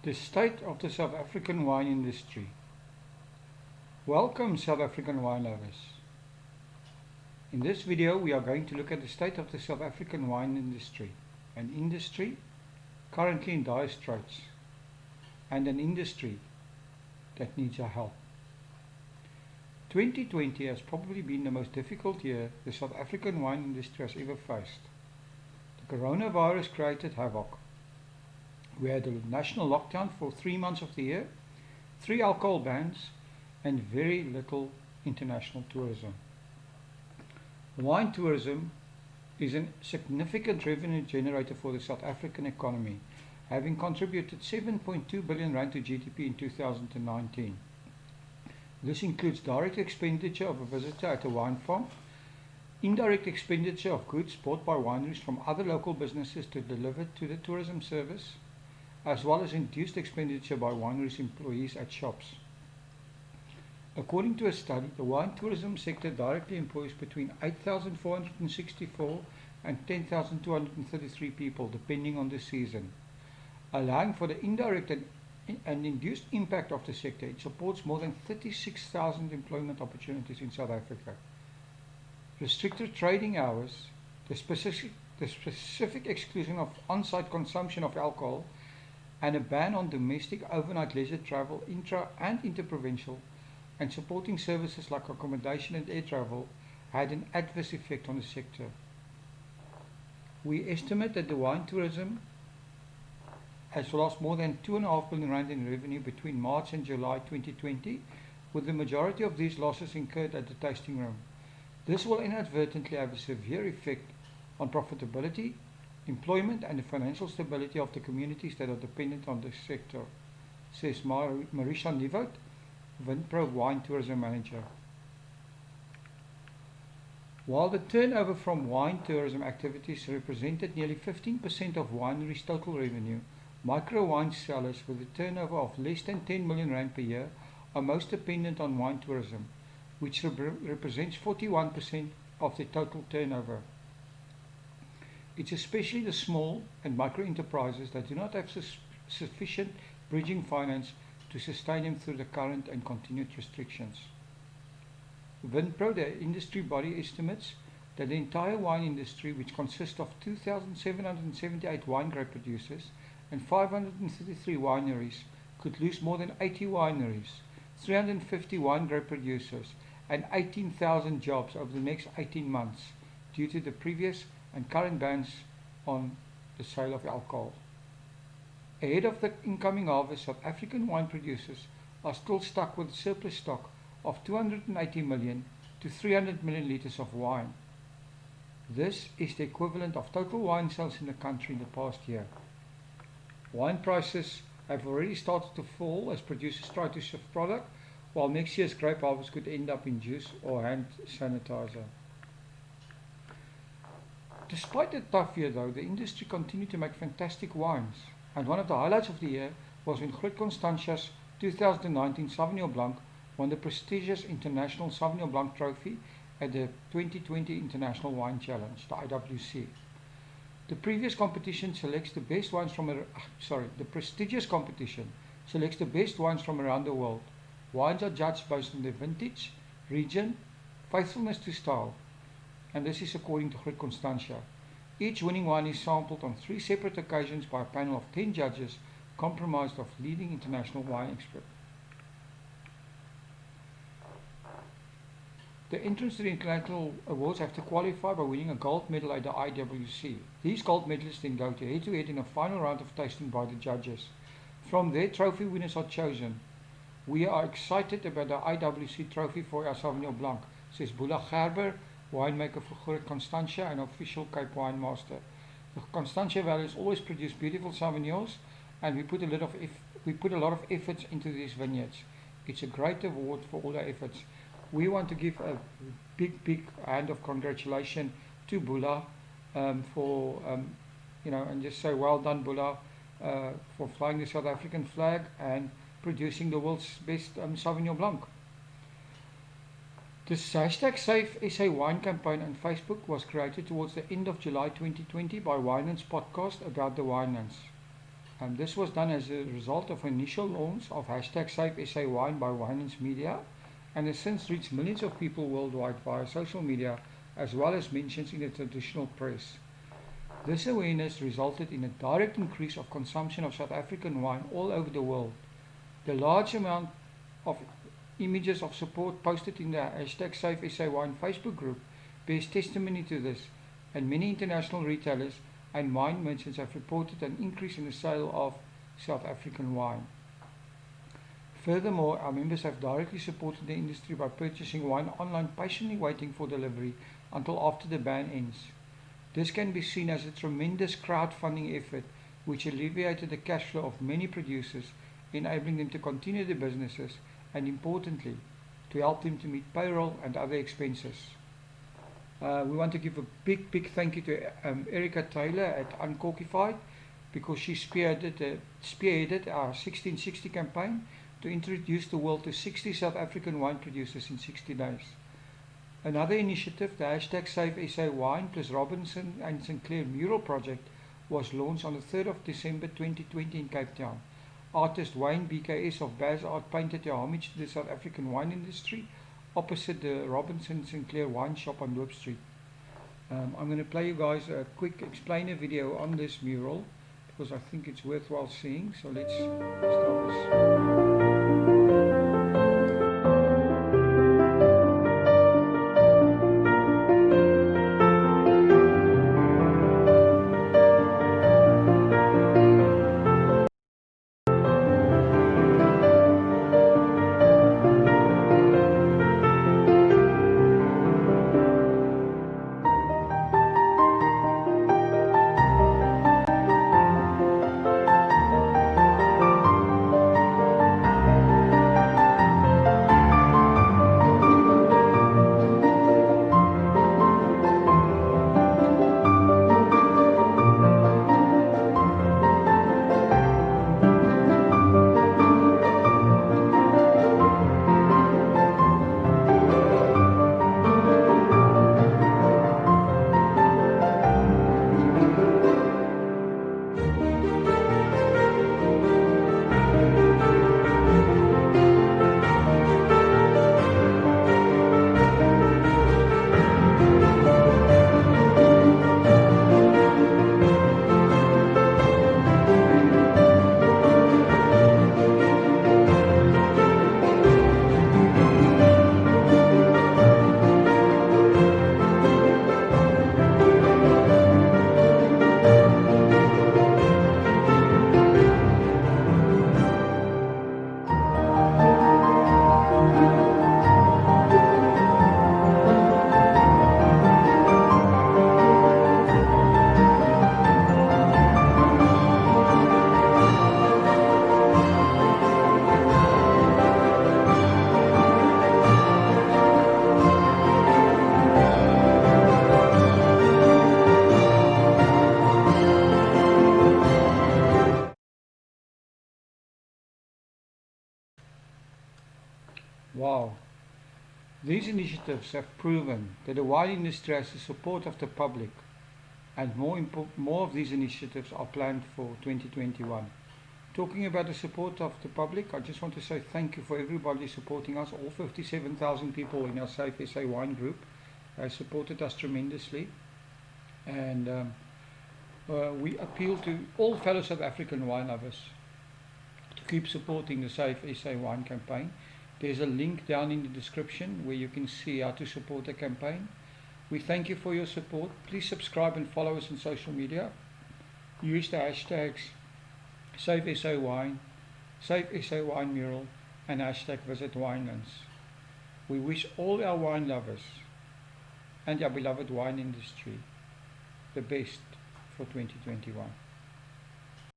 The state of the South African wine industry. Welcome, South African wine lovers. In this video we are going to look at the state of the South African wine industry, an industry currently in dire straits and an industry that needs our help. 2020 has probably been the most difficult year the South African wine industry has ever faced. The coronavirus created havoc. We had a national lockdown for 3 months of the year, 3 alcohol bans, and very little international tourism. Wine tourism is a significant revenue generator for the South African economy, having contributed 7.2 billion rand to GDP in 2019. This includes direct expenditure of a visitor at a wine farm, indirect expenditure of goods bought by wineries from other local businesses to deliver to the tourism service, as well as induced expenditure by wineries' employees at shops. According to a study, the wine tourism sector directly employs between 8,464 and 10,233 people, depending on the season. Allowing for the indirect and induced impact of the sector, it supports more than 36,000 employment opportunities in South Africa. Restricted trading hours, the specific exclusion of on-site consumption of alcohol, and a ban on domestic overnight leisure travel, intra and interprovincial, and supporting services like accommodation and air travel had an adverse effect on the sector. We estimate that the wine tourism has lost more than 2.5 billion rand in revenue between March and July 2020, with the majority of these losses incurred at the tasting room. This will inadvertently have a severe effect on profitability, employment and the financial stability of the communities that are dependent on this sector, says Marisha Nivot, Winpro Wine Tourism Manager. While the turnover from wine tourism activities represented nearly 15% of wineries' total revenue, micro wine sellers with a turnover of less than 10 million rand per year are most dependent on wine tourism, which represents 41% of their total turnover. It's especially the small and micro enterprises that do not have sufficient bridging finance to sustain them through the current and continued restrictions. Winpro, the industry body, estimates that the entire wine industry, which consists of 2,778 wine grape producers and 533 wineries, could lose more than 80 wineries, 350 wine grape producers, and 18,000 jobs over the next 18 months due to the previous and current bans on the sale of alcohol. Ahead of the incoming harvest, South African wine producers are still stuck with surplus stock of 280 million to 300 million litres of wine. This is the equivalent of total wine sales in the country in the past year. Wine prices have already started to fall as producers try to shift product, while next year's grape harvest could end up in juice or hand sanitizer. Despite the tough year though, the industry continued to make fantastic wines, and one of the highlights of the year was when Groot Constantia's 2019 Sauvignon Blanc won the prestigious International Sauvignon Blanc Trophy at the 2020 International Wine Challenge, the IWC. The prestigious competition selects the best wines from around the world. Wines are judged based on their vintage, region, faithfulness to style, and this is according to Groot Constantia. Each winning wine is sampled on 3 separate occasions by a panel of 10 judges comprised of leading international wine experts. The entrants to the international awards have to qualify by winning a gold medal at the IWC. These gold medalists then go to head-to-head in a final round of tasting by the judges. From there, trophy winners are chosen. We are excited about the IWC trophy for our Sauvignon Blanc, says Bula Gerber, winemaker for Groot Constantia and official Cape Wine Master. The Constantia Valley has always produced beautiful Sauvignons, and we put a lot of efforts into these vineyards. It's a great award for all our efforts. We want to give a big hand of congratulations to Bula and just say well done, Bula, for flying the South African flag and producing the world's best Sauvignon Blanc. This hashtag Save SA Wine campaign on Facebook was created towards the end of July 2020 by Winelands podcast about the Winelands. This was done as a result of initial launch of hashtag SaveSAWine by Winelands Media, and has since reached millions of people worldwide via social media as well as mentions in the traditional press. This awareness resulted in a direct increase of consumption of South African wine all over the world. The large amount of images of support posted in the hashtag SaveSAWine Facebook group bears testimony to this, and many international retailers and wine merchants have reported an increase in the sale of South African wine. Furthermore, our members have directly supported the industry by purchasing wine online, patiently waiting for delivery until after the ban ends. This can be seen as a tremendous crowdfunding effort which alleviated the cash flow of many producers, enabling them to continue their businesses and, importantly, to help them to meet payroll and other expenses. We want to give a big thank you to Erica Taylor at Uncorkified, because she spearheaded our 1660 campaign to introduce the world to 60 South African wine producers in 60 days. Another initiative, the hashtag SaveSAWine plus Robinson and Sinclair mural project, was launched on the 3rd of December 2020 in Cape Town. Artist Wayne BKS of Baz Art painted a homage to the South African wine industry opposite the Robinson Sinclair wine shop on Loop Street. I'm going to play you guys a quick explainer video on this mural because I think it's worthwhile seeing. So let's start this. Wow. These initiatives have proven that the wine industry has the support of the public, and more of these initiatives are planned for 2021. Talking about the support of the public, I just want to say thank you for everybody supporting us. All 57,000 people in our Safe SA Wine group supported us tremendously, and we appeal to all fellow South African wine lovers to keep supporting the Safe SA Wine campaign. There's a link down in the description where you can see how to support the campaign. We thank you for your support. Please subscribe and follow us on social media. Use the hashtags SaveSAWine, SaveSAWine Mural, and hashtag Visit Winelands. We wish all our wine lovers and our beloved wine industry the best for 2021.